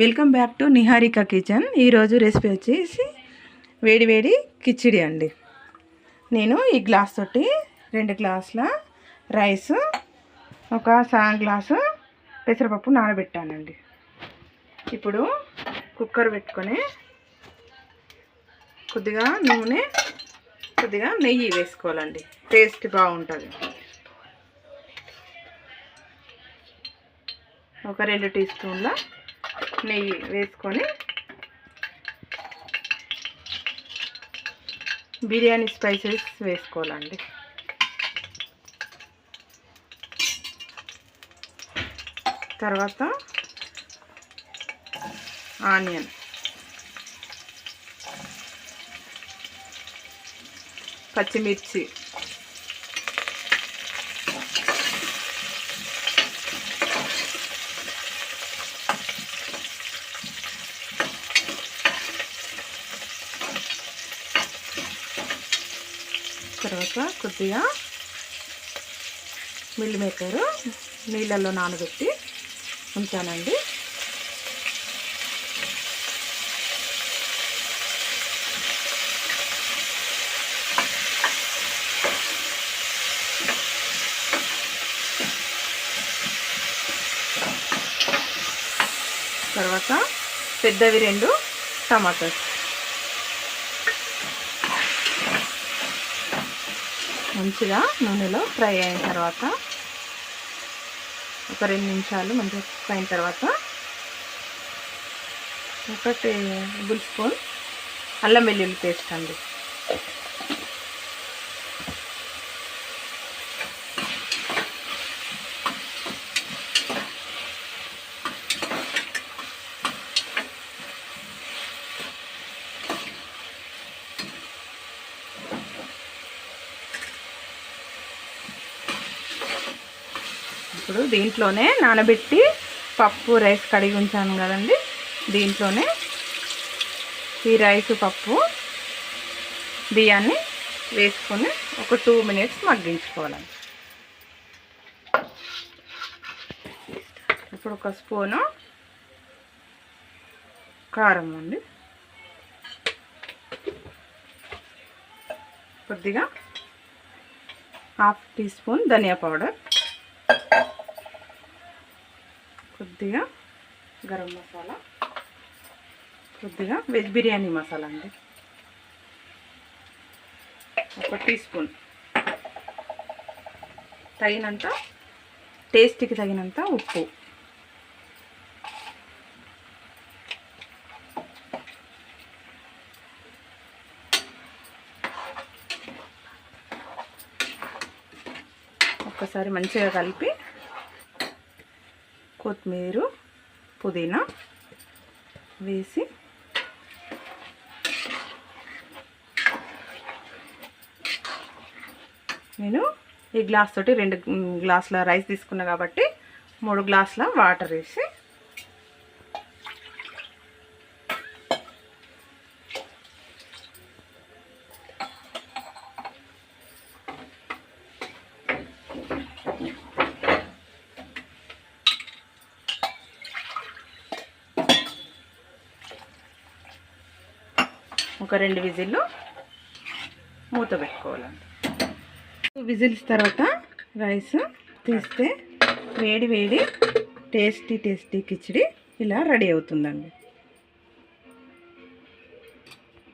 Welcome back to Niharika kitchen. ఈరోజు recipe వచ్చేసి వేడి వేడి కిచిడి అండి. నేను ఈ గ్లాస్ తోటి 2 గ్లాసుల రైస్, ఒక సగం గ్లాసు పెసరపప్పు నానబెట్టానండి. ఇప్పుడు కుక్కర్ పెట్టుకొని కొద్దిగా నూనె, కొద్దిగా నెయ్యి వేసుకోవాలండి. టేస్ట్ బాగుంటుంది. ఒక 2 టీ స్పూన్ల నెయ్యి వేసుకొని బిర్యానీ స్పైసెస్ వేసుకోవాలండి. తర్వాత ఆనియన్, పచ్చిమిర్చి, తర్వాత కొద్దిగా మిల్ మేకరు నీళ్ళల్లో నానబెట్టి ఉంచానండి. తర్వాత పెద్దవి 2 టమాటాస్ మంచిగా నూనెలో ఫ్రై అయిన తర్వాత ఒక 2 నిమిషాలు మంచిగా ఫ్రై అయిన తర్వాత 1 టేబుల్ స్పూన్ అల్లం వెల్లుల్లి పేస్ట్ అండి. ఇప్పుడు దీంట్లోనే నానబెట్టి పప్పు రైస్ కడిగి ఉంచాను కదండి, దీంట్లోనే ఈ రైసు, పప్పు, బియ్యాన్ని వేసుకొని ఒక 2 మినిట్స్ మగ్గించుకోవాలండి. ఇప్పుడు ఒక స్పూను కారం అండి, కొద్దిగా 1/2 టీ స్పూన్ ధనియా పౌడర్, కొద్దిగా గరం మసాలా, కొద్దిగా వెజ్ బిర్యానీ మసాలా అండి, 1 టీ స్పూన్, తగినంత టేస్ట్కి తగినంత ఉప్పు, ఒక్కసారి మంచిగా కలిపి కొత్తిమీర, పుదీనా వేసి నేను ఈ గ్లాస్ తోటి 2 గ్లాసుల రైస్ తీసుకున్నా కాబట్టి 3 గ్లాసుల వాటర్ వేసి ఒక 2 విజిల్లు మూత పెట్టుకోవాలండి. 2 విజిల్స్ తర్వాత రైస్ తీస్తే వేడి వేడి టేస్టీ కిచిడి ఇలా రెడీ అవుతుందండి.